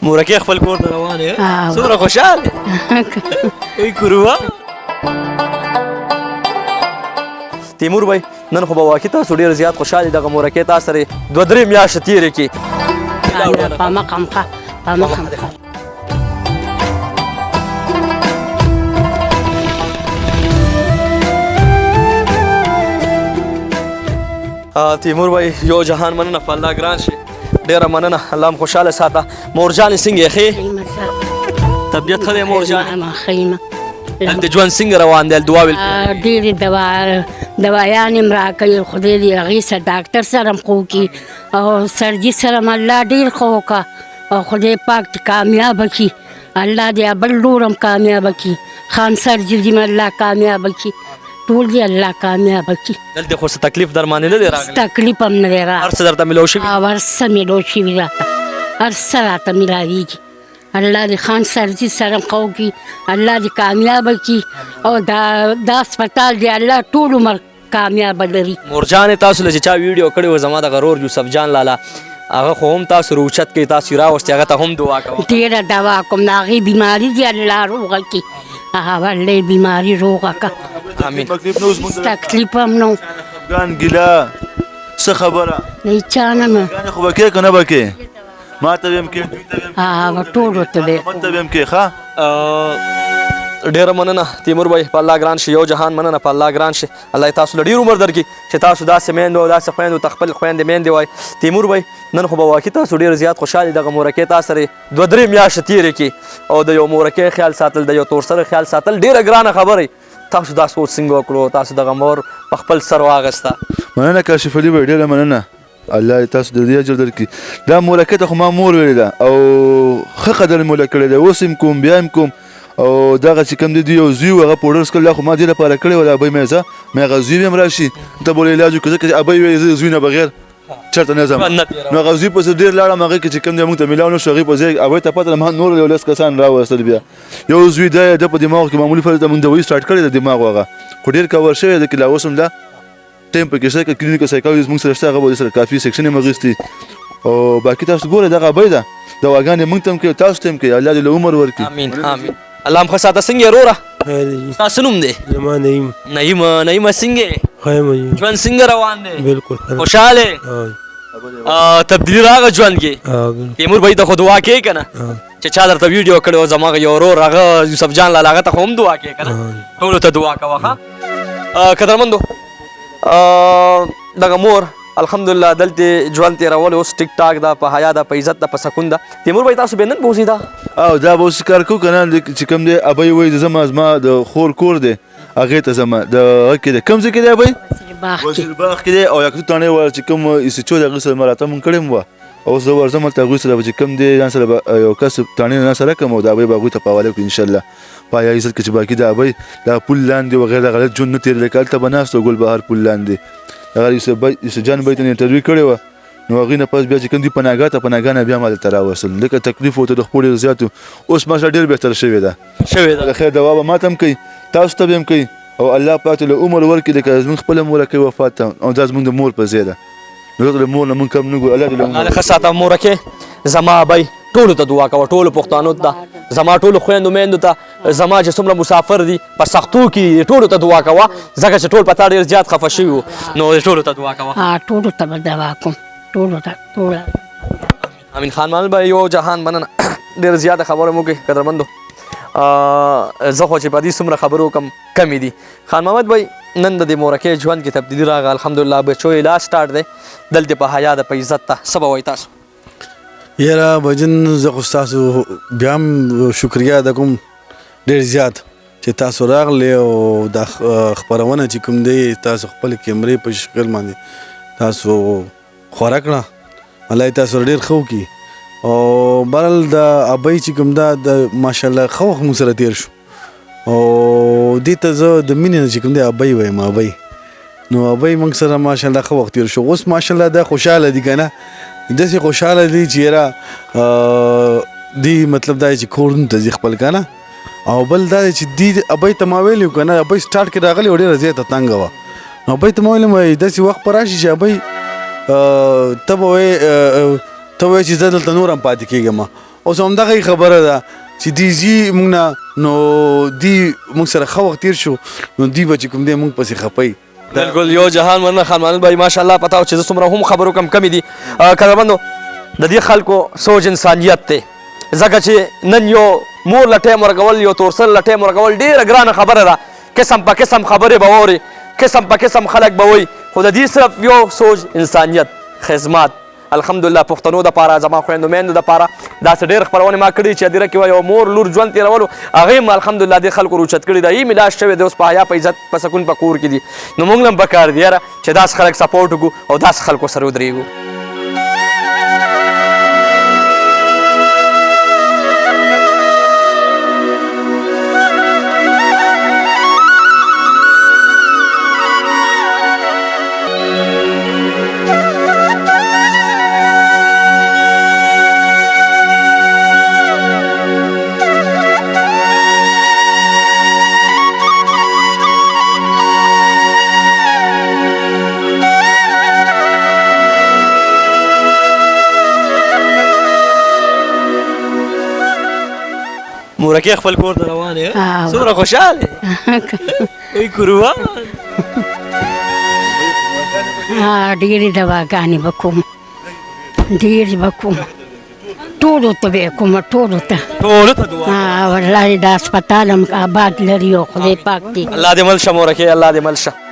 مورکې خپل کور ته روانې څومره خوشحاله ای کوروا تیمور بھائی نن خو به واقع تاسو ډېر زیات خوشحالي دغه مورکې تا سره 2-3 میاشتې تېرې کړې په مخه تیمور بھائی یو جهان مننه په الله ګران شي ډېره مننه الله هم خوشحاله ساته مورجانې څنګه یې ښې طبیعت ښه دی مورجانې هلته ژوند څنګه روان دی دعا ویل ډېرې دوايانې م راکوي خدای دې هغې سره ډاکټر سره م ښه وکړي او سرجي سره م الله ډېر ښه وکړه او خدای پاک دې کامیابه کړي الله دې بل لور هم کامیابه کړي خان سرجي دې م الله کامیابه کړي ټول دې الله کامیابه کړي دلته خو څه تکلیف در باندې نه دی راغلی تکلیف هم نه دی راغلی هر څه درته میلاو شوي هر څه میلاو شوي راته هر څه راته میلاویږي الله دې خان سرجي سره م ښه وکړي الله دې کامیابه کړي او دا هسپتال دې الله ټول عمر کامیابه لري مورجانې تاسو له چې چا ویډیو کړی و زما دغه رور یوسف جان لالا هغه خو هم تاسو روچت کوي تاسو یې راوستې هغه ته هم دعا کوم ډېره دوا کوم د هغې بیماري دې الله روغه کړي هغه ولې بیماري روغه کړه امین تکلیف هم نه خفګان ګیله څه خبره نه چا نه ګانې خو به کې که نه به کې ما ته به یم کې دوی ته به یم کې هغه ټولو ته به محمد ته به یم کې ښه ډېره مننه تیمور بھائی په الله ګران شي یو جهان مننه په الله ګران شي الله تاسو له ډېر عمر درکړي چې تاسو داسې میندو او داسې خویندو ته خپل خویندې میندې وایي تیمور بھائی نن خو به واقع تاسو ډېر زیات خوشحالي دغه مورکې تا سره 2-3 میاشتې تېرې کړي او د یو مورکې خیال ساتل د یو تورسره خیال ساتل ډېره ګرانه خبره تاسو دا سوچ څنګه وکړو تاسو دغه مور په خپل سر واغسته مننه کاشف علي بھائی ډېره مننه الله دې تاسو د دې اجر درکړي دا مورکې ته خو ما مور ویلې ده او ښه قدر مې وله کړی دی اوس هم کوم بیا هم کوم او دغه چې کوم دی یو زوی و هغه پوډر څکل دا خو ما دې لپاره کړی و د ابۍ مې زه مې هغه زوی هم راشي ته به علاج وکړو ځکه چې ابۍ وایي زه زوی نه بغیر چېرته نه ځم نو هغه زوی پسې ډېر لاړم هغې کې چې کوم دی موږ ته میلاو نه شو هغې په ځای ابۍ ته پته ما نور یو 10 کسان راوستل بیا یو زوی دی ده په دماغو کې معمولي فرض ده موږ دوایي سټارټ کړی د دماغ هغه خو ډېر کور شوی ده چې لا اوس هم ده ټایم پکې شته که کلینیک سایکالوجست موږ سره شته هغه به سره کافي سیکشن یې م اخیستي او باقي تاسو ګورئ دغه ابۍ ده دواګانې موږ ته هم کوي تاسو ته هم کوي الله دې له عمر ورکړي امین امین الله هم ښه ساته څنګه یې وروره تاسو نوم دی زما نعیم نعیمه څنګه یې خیم ژوند څنګه روان دی بالکل خوشحاله تبدیلي راغله ژوند کې تیمور بھائی ته خو دعا کوې که نه چې چا درته ویډیو کړی و زما یو ورور هغه یوسف جان لالا هغه ته خو هم دعا کوې که نه ټولو ته دعا کوه ښه قدرمندو دغه مور الحمدلله دلته ژوند تېرول اوس ټیک ټاک ده په حیا ده په عزت ده په سکون ده تیمور بھائی تاسو به نن بوځئ دا او دا به اوس کار کوو که نه چې کوم دی ابۍ وایي زما د خور کور دی هغې ته ځم د هغه کې دی کوم ځای کې دی ابۍ وزیر باغ کې دی او یاکتو تاڼې وایي چې کوم ایسچو د هغې سره مراته مونږ کړې وه اوس زه ورځم هلته هغوی سره به چې کوم دی ځان سره به یو کس تاڼې نه سره کړم او د ابۍ به هغوی ته په حواله کړو انشاءالله په حیا عزت کې چې باقي د ابۍ دغه پل لاندې وغیر د غلط ژوند نه تېر لکه هلته به ناست و ګل بهار پل لاندې هغه یوسف جان بھائی ته انټرویو کړې وه نو هغې نه پس بیا چې کوم دي پناهګاه ته پناهګاه نه بیا ما دلته راوستل لکه تکلیف ورته د خپلو ډېر زیات و اوس ماشاءالله ډېر بهتر شوې ده د خیر دوا به ما ته هم کوي تاسو ته به هم کوي او الله پاک ته له عمر ورکړي لکه زموږ خپله مورکۍ وفات ته او دا زموږ د مور په ځای ده نو دلته له مور نه مونږ کم نه ګورو الله دې له عمر ښه ساته مورکې زما ابۍ ټولو ته دعا کوه ټولو پښتانو ته زما ټولو خویندو میندو ته زما چې څومره مسافر دي په سختو کې ټولو ته دعا کوه ځکه چې ټول په تا ډېر زیات خفه شوي وو نو ټولو ته دعا کوه ټولو ته به دوا کوم ټولو ته امین خان محمد بھائی یو جهان مننه ډېر زیاته خبره مو کوي قدرمندو زه خو چې په دې څومره خبرو کم کمې دي خان محمد بھائی نن د دې مورکۍ ژوند کې تبدیلي راغله الحمدلله بچو علاج سټارټ دی دلته په حیا ده په عزت ته څه به وایي تاسو یاره بجن زه خو ستاسو بیا هم شکریه ادا کوم ډېر زیات چې تاسو راغلې او دا خپرونه چې کوم دی تاسو خپل کیمرې په شکل باندې تاسو خوره کړه الله یې تاسو ډېر ښه وکړي او بهرحال د ابۍ چې کوم دا د ماشاءالله ښه وخت موږ سره تېر شو او دې ته زه د مینې نه چې کوم دی ابۍ وایم ابۍ نو ابۍ موږ سره ماشاءالله ښه وخت تېر شو اوس ماشاءالله دا خوشحاله دي که نه داسې خوشحاله دي چې یاره دی مطلب دا چې کورونو ته ځي خپل که نه او بل دا چې دی ابۍ ته ما ویلي که نه ابۍ سټارټ کې راغلې و ډېره زیاته تنګه وه نو ابۍ ته ما ویلم داسې وخت به راشي چې ابۍ ته به وایې چې زه دلته نور هم پاتې کېږم اوس همدغه خبره ده چې دی زی موږ نه نو دی موږ سره ښه وخت تیر شو نو دی به چې کوم دی موږ پسې خپئ بالکل یو جهان مننه خان مانل بھائی ماشاءالله پتا و چې زه څومره هم خبرو کم دي قدرمندو د دې خلکو سوچ انسانیت دی ځکه چې نن یو مور له ټایم ورکول یو تورسل له ټایم ورکول ډېره ګرانه خبره ده قسم په قسم خبرې به واورې قسم په قسم خلک به وایي خو د دې صرف یو سوچ انسانیت خدمات الحمدلله پښتنو دپاره زما خویندو میندو دپاره داسې ډېر خپرونې ما کړي چې هدیره کې وایي یو مور لور ژوند تېرولو هغې م الحمدلله دې خلکو روچت کړي ده یې میلاش شوی دی اوس په حیا په عزت په سکون په کور کې دي نو موږ هم پکار دي یاره چې داسې خلک سپورټ وکړو او داسې خلکو سره ودرېږو مورکې خپل کور ته روانې یې څومره خوشحاله وایي قربان ډېرې دواګانې به کوم ډېرې به کوم ټولو ته به یې کومه ټولو ته والله دا هسپتال هم آباد لري او خدای پاک دې الله دې مل شه مورکې الله دې مل شه